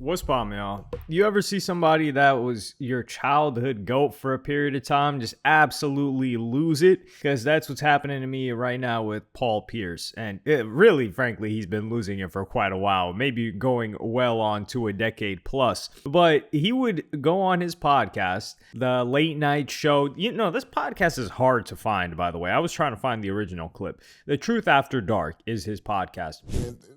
What's poppin', y'all? You ever see somebody that was your childhood GOAT for a period of time just absolutely lose it? Because that's what's happening to me right now with Paul Pierce. And really, frankly, he's been losing it for quite a while, maybe going well on to a decade plus. But he would go on his podcast, the late night show. You know, this podcast is hard to find, by the way. I was trying to find the original clip. The Truth After Dark is his podcast.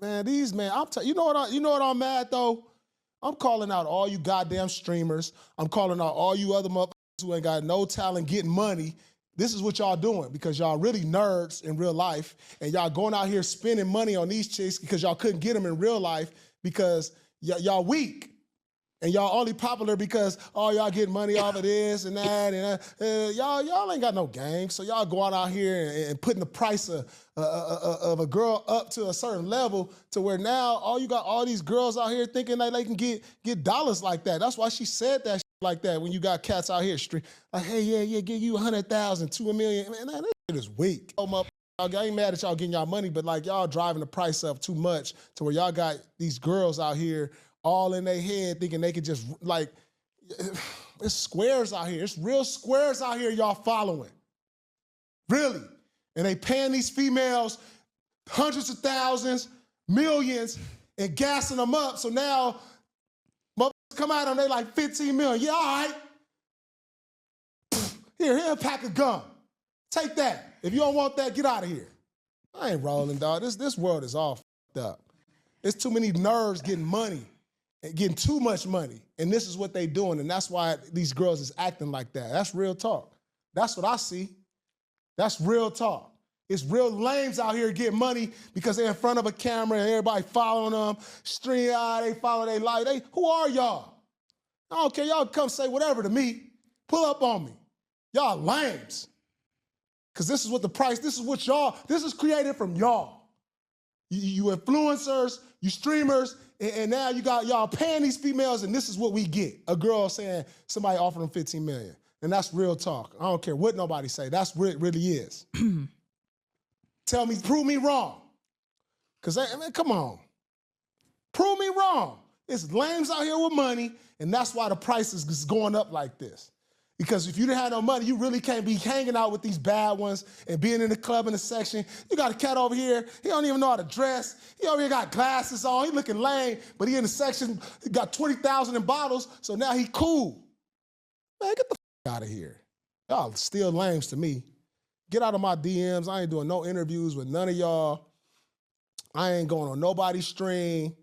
You know what I'm mad though? I'm calling out all you goddamn streamers. I'm calling out all you other motherfuckers who ain't got no talent getting money. This is what y'all doing because y'all really nerds in real life and y'all going out here spending money on these chicks because y'all couldn't get them in real life because y'all weak. And y'all only popular because, y'all getting money off of this and that. And y'all ain't got no game. So y'all going out here and putting the price of a girl up to a certain level to where now you got all these girls out here thinking that they can get dollars like that. That's why she said that shit like that when you got cats out here like, hey, yeah, give you 100,000 to $1 million. Man, that shit is weak. I ain't mad at y'all getting y'all money, but like y'all driving the price up too much to where y'all got these girls out here all in their head thinking they could just, like, it's squares out here. It's real squares out here y'all following. Really. And they paying these females hundreds of thousands, millions, and gassing them up. So now, motherfuckers come out and they like 15 million. Yeah, all right. Here a pack of gum. Take that. If you don't want that, get out of here. I ain't rolling, dog. This world is all fucked up. There's too many nerds getting money. And getting too much money. And this is what they doing. And that's why these girls is acting like that. That's real talk. That's what I see. That's real talk. It's real lames out here getting money because they're in front of a camera and everybody following them. They follow their life. Who are y'all? I don't care. Y'all come say whatever to me. Pull up on me. Y'all lames. Because this is what this is created from y'all. You influencers, you streamers, and now you got y'all paying these females, and this is what we get. A girl saying somebody offered them 15 million. And that's real talk. I don't care what nobody say. That's what it really is. Prove me wrong. Because, come on. Prove me wrong. It's lames out here with money, and that's why the price is going up like this. Because if you didn't have no money, you really can't be hanging out with these bad ones and being in the club in the section. You got a cat over here, he don't even know how to dress. He over here got glasses on, he looking lame, but he in the section, he got 20,000 in bottles, so now he cool. Man, get the out of here. Y'all still lames to me. Get out of my DMs. I ain't doing no interviews with none of y'all. I ain't going on nobody's stream.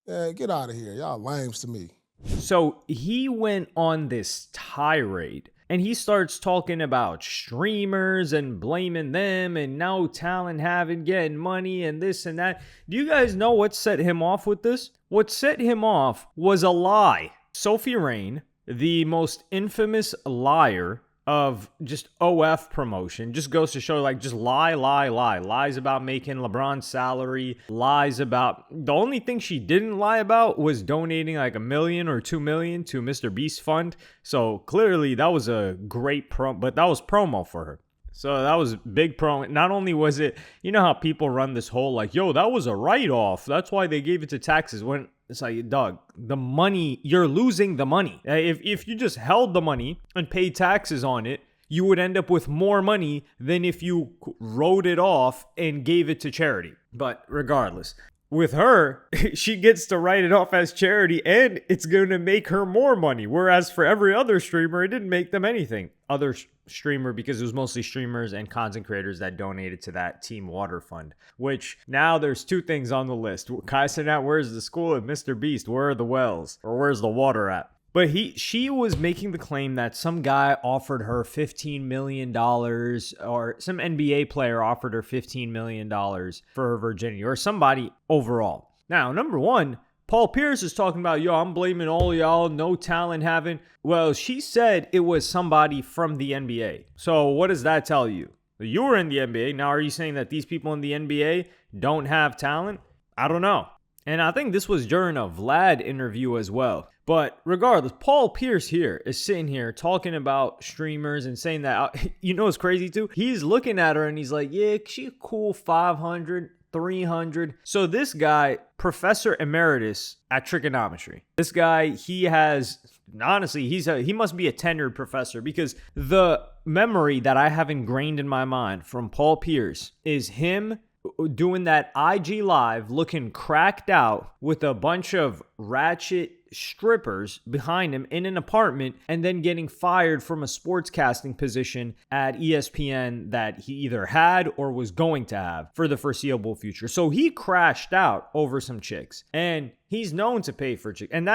Get out of here. Y'all lames to me. So he went on this tirade and he starts talking about streamers and blaming them and no talent having getting money and this and that. Do you guys know what set him off with this? What set him off was a lie. Sophie Rain, the most infamous liar of just OF promotion, just goes to show, like, just lie. Lies about making LeBron's salary, lies about, the only thing she didn't lie about was donating like $1 million or $2 million to Mr. Beast Fund. So clearly that was a great but that was promo for her. So that was big promo. Not only was it, you know how people run this whole like, yo, that was a write-off. That's why they gave it to taxes. When it's like, dog, the money, you're losing the money. If you just held the money and paid taxes on it, you would end up with more money than if you wrote it off and gave it to charity. But regardless, with her, she gets to write it off as charity and it's going to make her more money. Whereas for every other streamer, it didn't make them anything. Other streamer, because it was mostly streamers and content creators that donated to that Team Water Fund, which now there's two things on the list. Kai Cenat, where's the school? And Mr. Beast, where are the wells? Or where's the water at? But she was making the claim that some guy offered her $15 million or some NBA player offered her $15 million for her virginity or somebody overall. Now, number one, Paul Pierce is talking about, yo, I'm blaming all y'all, no talent having. Well, she said it was somebody from the NBA. So what does that tell you? You were in the NBA. Now, are you saying that these people in the NBA don't have talent? I don't know. And I think this was during a Vlad interview as well. But regardless, Paul Pierce here is sitting here talking about streamers and saying that, you know what's crazy too? He's looking at her and he's like, yeah, she a cool 500. 300. So this guy, Professor Emeritus at trigonometry. This guy, he has, honestly, he must be a tenured professor, because the memory that I have ingrained in my mind from Paul Pierce is him doing that IG live looking cracked out with a bunch of ratchet strippers behind him in an apartment, and then getting fired from a sportscasting position at ESPN that he either had or was going to have for the foreseeable future. So he crashed out over some chicks, and he's known to pay for chicks. And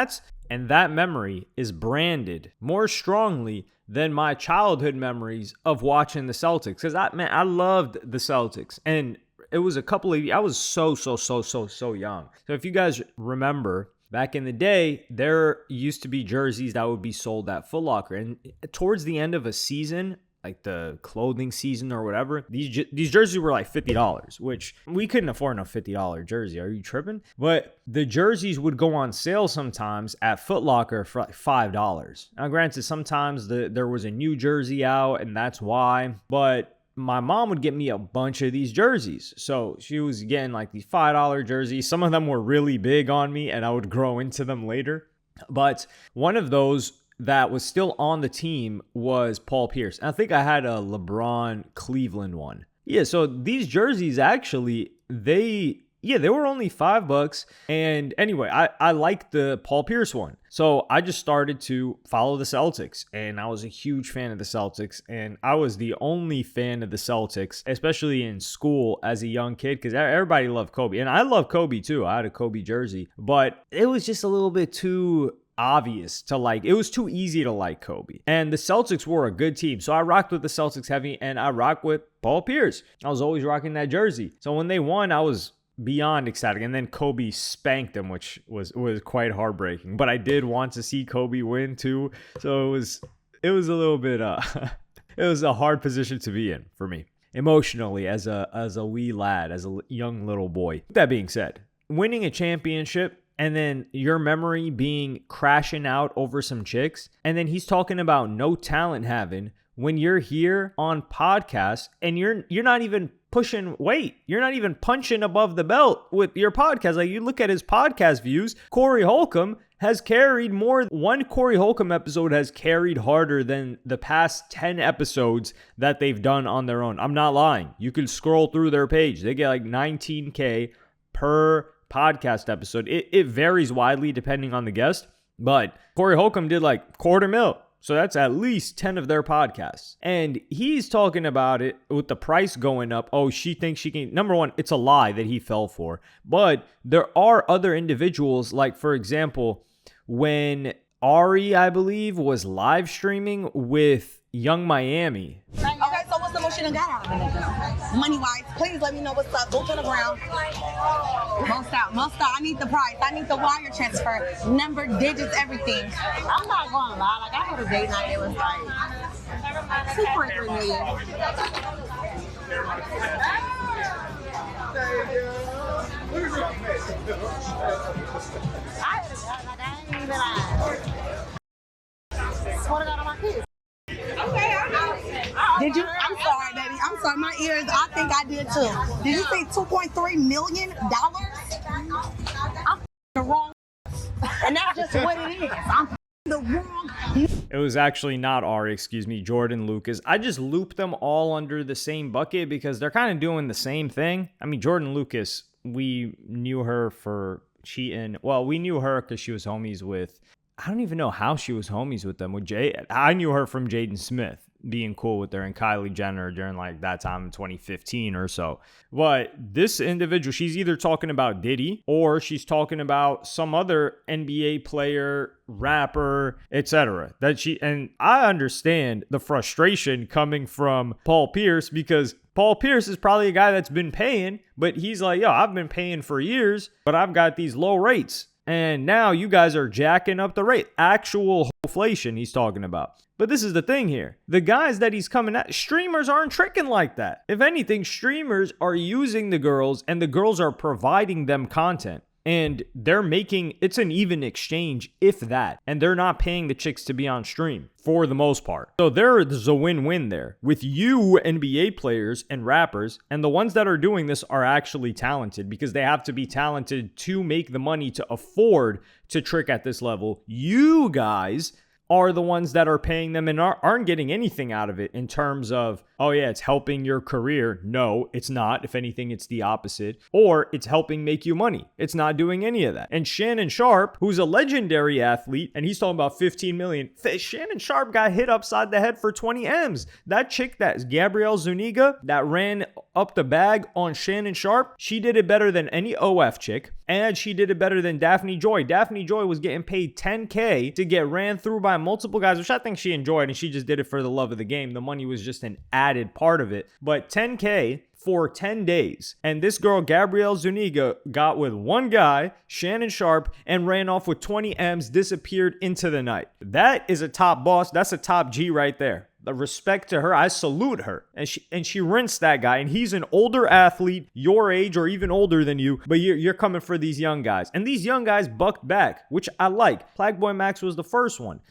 that memory is branded more strongly than my childhood memories of watching the Celtics. Because I loved the Celtics, and it was a couple of, I was so young. So if you guys remember, back in the day, there used to be jerseys that would be sold at Foot Locker. And towards the end of a season, like the clothing season or whatever, these jerseys were like $50, which we couldn't afford a $50 jersey. Are you tripping? But the jerseys would go on sale sometimes at Foot Locker for like $5. Now, granted, sometimes there was a new jersey out, and that's why. But my mom would get me a bunch of these jerseys. So she was getting like these $5 jerseys. Some of them were really big on me, and I would grow into them later. But one of those that was still on the team was Paul Pierce. And I think I had a LeBron Cleveland one. Yeah, so these jerseys actually, they were only $5. And anyway, I liked the Paul Pierce one. So I just started to follow the Celtics, and I was a huge fan of the Celtics. And I was the only fan of the Celtics, especially in school as a young kid, because everybody loved Kobe. And I love Kobe too. I had a Kobe jersey, but it was just a little bit too obvious to like. It was too easy to like Kobe. And the Celtics were a good team. So I rocked with the Celtics heavy, and I rocked with Paul Pierce. I was always rocking that jersey. So when they won, I was beyond ecstatic. And then Kobe spanked them, which was quite heartbreaking. But I did want to see Kobe win too. So it was a little bit it was a hard position to be in for me emotionally as a wee lad, as a young little boy. That being said, winning a championship and then your memory being crashing out over some chicks, and then he's talking about no talent having when you're here on podcasts and you're not even pushing weight. You're not even punching above the belt with your podcast. Like, you look at his podcast views, Corey Holcomb has carried more. One Corey Holcomb episode has carried harder than the past 10 episodes that they've done on their own. I'm not lying. You can scroll through their page. They get like 19K per podcast episode. It varies widely depending on the guest, but Corey Holcomb did like $250,000. So that's at least 10 of their podcasts. And he's talking about it with the price going up. Oh, she thinks she can. Number one, it's a lie that he fell for. But there are other individuals, like, for example, when Ari, I believe, was live streaming with Young Miami. Okay, so what's the most you done got out of the niggas? Money-wise, please let me know what's up. Go to the ground. Most out. I need the price. I need the wire transfer. Number, digits, everything. I'm not going to lie. Like, I heard a date night. It was like 2.3 million. I ain't even lying. Swear to God on my kids. Did you? I'm sorry, baby. I'm sorry. My ears, I think I did too. Did you say $2.3 million? I'm the wrong. And that's just what it is. I'm the wrong. It was actually not Ari, excuse me, Jordan Lucas. I just looped them all under the same bucket because they're kind of doing the same thing. I mean, Jordan Lucas, we knew her for cheating. Well, we knew her because she was homies with, I don't even know how she was homies with them. I knew her from Jaden Smith being cool with her and Kylie Jenner during like that time in 2015 or so. But this individual, she's either talking about Diddy or she's talking about some other NBA player, rapper, etc. And I understand the frustration coming from Paul Pierce, because Paul Pierce is probably a guy that's been paying, but he's like, yo, I've been paying for years, but I've got these low rates. And now you guys are jacking up the rate. Actual inflation he's talking about. But this is the thing here. The guys that he's coming at, streamers aren't tricking like that. If anything, streamers are using the girls and the girls are providing them content. And they're making, it's an even exchange, if that. And they're not paying the chicks to be on stream for the most part. So there's a win-win there with you NBA players and rappers. And the ones that are doing this are actually talented because they have to be talented to make the money to afford to trick at this level. You guys are the ones that are paying them and aren't getting anything out of it in terms of, oh yeah, it's helping your career. No, it's not. If anything, it's the opposite. Or it's helping make you money. It's not doing any of that. And Shannon Sharpe, who's a legendary athlete, and he's talking about 15 million. Shannon Sharpe got hit upside the head for 20 M's. That chick, that's Gabrielle Zuniga, that ran up the bag on Shannon Sharpe, she did it better than any OF chick. And she did it better than Daphne Joy. Daphne Joy was getting paid $10K to get ran through by multiple guys, which I think she enjoyed, and she just did it for the love of the game. The money was just an added part of it. But $10K for 10 days. And this girl, Gabrielle Zuniga, got with one guy, Shannon Sharpe, and ran off with 20 M's, disappeared into the night. That is a top boss. That's a top G right there. The respect to her, I salute her. And she rinsed that guy. And he's an older athlete, your age or even older than you, but you're coming for these young guys. And these young guys bucked back, which I like. PlaqueBoyMax was the first one.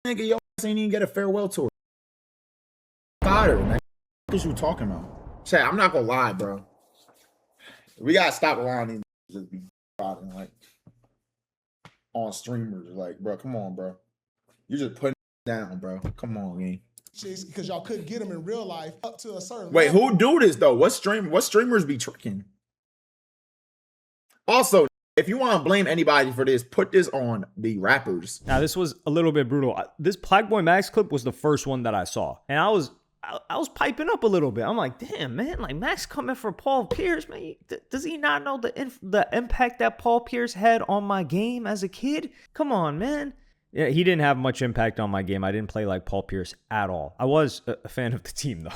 Nigga, your ass ain't even get a farewell tour. Got her, man. What is you talking about? Chat, I'm not gonna lie, bro. We gotta stop allowing these just be like on streamers. Like, bro, come on, bro. You're just putting down, bro. Come on, man. Because y'all couldn't get them in real life up to a certain Wait, level. who do this though? What streamers be tricking? Also, if you want to blame anybody for this, put this on the rappers. Now, this was a little bit brutal. This PlaqueBoyMax clip was the first one that I saw. And I was piping up a little bit. I'm like, damn, man, like Max coming for Paul Pierce, man. Does he not know the impact that Paul Pierce had on my game as a kid? Come on, man. Yeah, he didn't have much impact on my game. I didn't play like Paul Pierce at all. I was a fan of the team, though.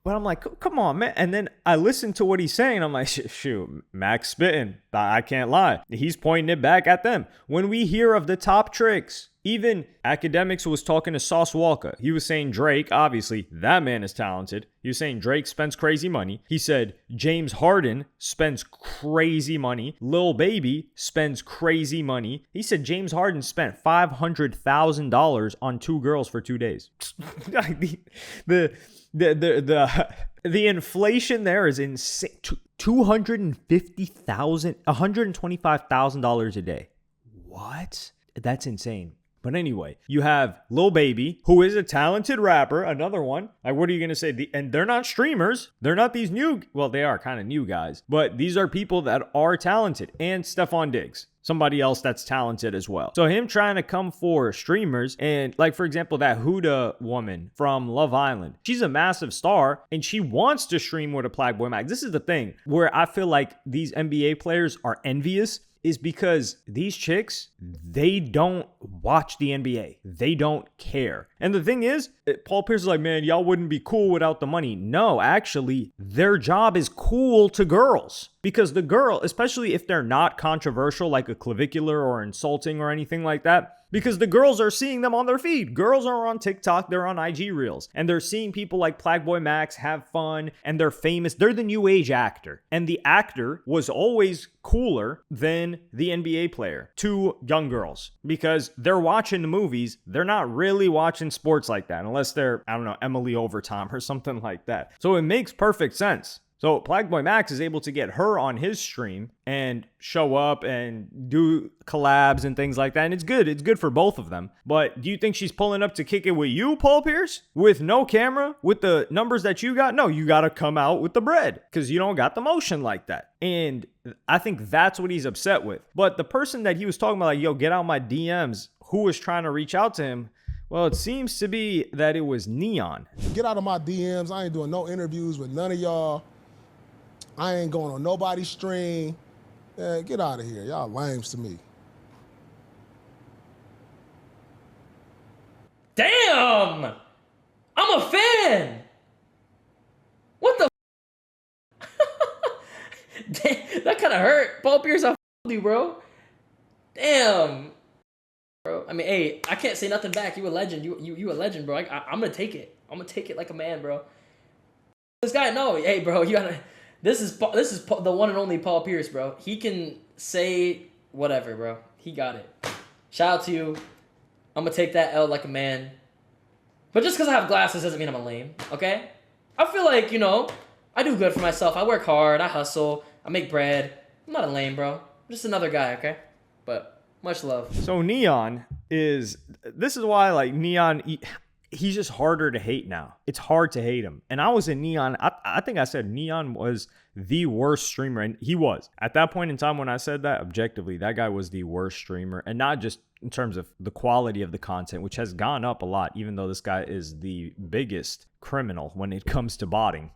But I'm like, come on, man. And then I listened to what he's saying. I'm like, shoot, Max spitting. I can't lie. He's pointing it back at them. When we hear of the top tricks, even Academics was talking to Sauce Walker. He was saying Drake, obviously, that man is talented. He was saying Drake spends crazy money. He said James Harden spends crazy money. Lil Baby spends crazy money. He said James Harden spent $500,000 on 2 girls for 2 days. The inflation there is insane. $125,000 a day. What? That's insane. But anyway, you have Lil Baby, who is a talented rapper, another one. Like, what are you going to say? And they're not streamers. They're not these new, well, they are kind of new guys, but these are people that are talented. And Stephon Diggs, somebody else that's talented as well. So him trying to come for streamers and, like, for example, that Huda woman from Love Island, she's a massive star and she wants to stream with a PlaqueBoyMax. This is the thing where I feel like these NBA players are envious, is because these chicks, they don't watch the NBA. They don't care. And the thing is, Paul Pierce is like, man, y'all wouldn't be cool without the money. No, actually, their job is cool to girls. Because the girl, especially if they're not controversial, like a clavicular or insulting or anything like that, because the girls are seeing them on their feed. Girls are on TikTok, they're on IG Reels, and they're seeing people like PlaqueBoyMax have fun, and they're famous. They're the new age actor. And the actor was always cooler than the NBA player to young girls because they're watching the movies. They're not really watching sports like that unless they're, I don't know, Emily Overtime or something like that. So it makes perfect sense. So PlaqueBoyMax is able to get her on his stream and show up and do collabs and things like that. And it's good. It's good for both of them. But do you think she's pulling up to kick it with you, Paul Pierce? With no camera? With the numbers that you got? No, you got to come out with the bread because you don't got the motion like that. And I think that's what he's upset with. But the person that he was talking about, like, yo, get out my DMs, who was trying to reach out to him, well, it seems to be that it was Neon. Get out of my DMs. I ain't doing no interviews with none of y'all. I ain't going on nobody's stream. Get out of here. Y'all lames to me. Damn! I'm a fan! What the Damn, that kind of hurt. Paul Pierce, I you, bro. Damn. Bro, I mean, hey, I can't say nothing back. You a legend. You a legend, bro. I'm going to take it. I'm going to take it like a man, bro. This guy, no. Hey, bro, you got to... This is the one and only Paul Pierce, bro. He can say whatever, bro. He got it. Shout out to you. I'm gonna take that L like a man. But just because I have glasses doesn't mean I'm a lame, okay? I feel like, you know, I do good for myself. I work hard. I hustle. I make bread. I'm not a lame, bro. I'm just another guy, okay? But much love. So Neon this is why like Neon, he's just harder to hate now. It's hard to hate him. And I was in Neon. I think I said Neon was the worst streamer. And he was. At that point in time when I said that, objectively, that guy was the worst streamer. And not just in terms of the quality of the content, which has gone up a lot, even though this guy is the biggest criminal when it comes to botting.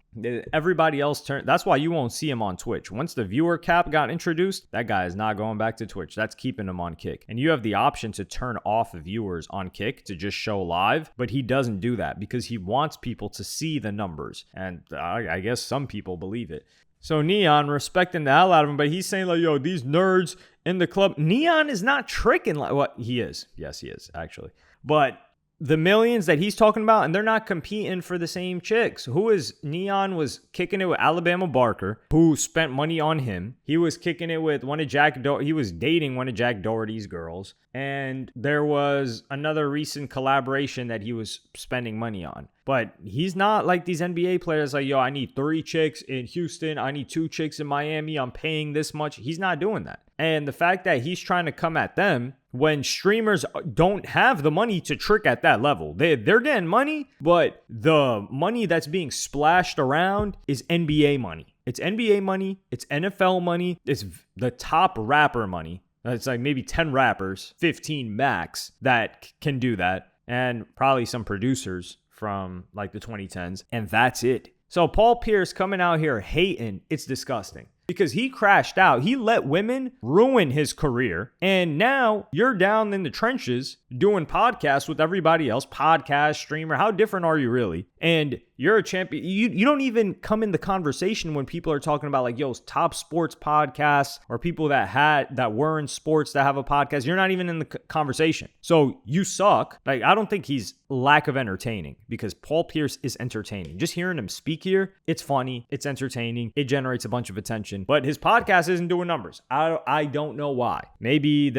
Everybody else that's why you won't see him on Twitch. Once the viewer cap got introduced, that guy is not going back to Twitch. That's keeping him on Kick. And you have the option to turn off viewers on Kick to just show live, but he doesn't do that because he wants people to see the numbers. And I guess some people believe it. So Neon respecting the hell out of him, but he's saying like, yo, these nerds in the club. Neon is not tricking like what he is. Yes, he is actually. But the millions that he's talking about, and they're not competing for the same chicks. Who is Neon was kicking it with Alabama Barker, who spent money on him. He was kicking it with he was dating one of Jack Doherty's girls. And there was another recent collaboration that he was spending money on. But he's not like these NBA players like, yo, I need 3 chicks in Houston. I need 2 chicks in Miami. I'm paying this much. He's not doing that. And the fact that he's trying to come at them when streamers don't have the money to trick at that level. They're getting money, but the money that's being splashed around is NBA money. It's NBA money. It's NFL money. It's the top rapper money. It's like maybe 10 rappers, 15 max that can do that. And probably some producers from like the 2010s. And that's it. So Paul Pierce coming out here hating, it's disgusting. Because he crashed out. He let women ruin his career. And now you're down in the trenches doing podcasts with everybody else. Podcast, streamer. How different are you really? And you're a champion. You don't even come in the conversation when people are talking about like, yo, top sports podcasts or people that were in sports that have a podcast. You're not even in the conversation. So you suck. Like, I don't think he's lack of entertaining because Paul Pierce is entertaining. Just hearing him speak here, it's funny. It's entertaining. It generates a bunch of attention. But his podcast isn't doing numbers. I don't know why. Maybe,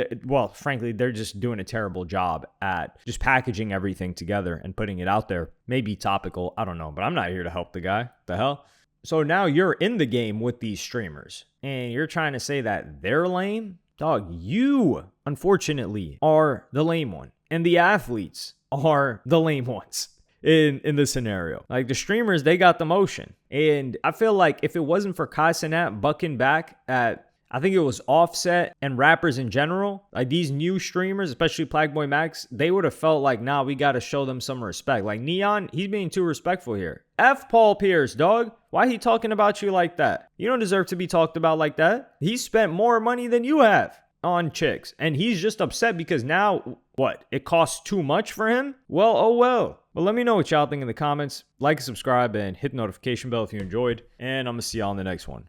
frankly, they're just doing a terrible job at just packaging everything together and putting it out there. Maybe topical. I don't know. But I'm not here to help the guy. The hell? So now you're in the game with these streamers and you're trying to say that they're lame? Dog, you, unfortunately, are the lame one. And the athletes are the lame ones. In this scenario, like the streamers, they got the motion. And I feel like if it wasn't for Kai Cenat bucking back at, I think it was Offset and rappers in general, like these new streamers, especially PlaqueBoyMax, they would have felt like, nah, we got to show them some respect. Like Neon, he's being too respectful here. F Paul Pierce, dog. Why he talking about you like that? You don't deserve to be talked about like that. He spent more money than you have on chicks. And he's just upset because now, what? It costs too much for him? Well, oh well. But let me know what y'all think in the comments. Like and subscribe and hit the notification bell if you enjoyed. And I'm going to see y'all in the next one.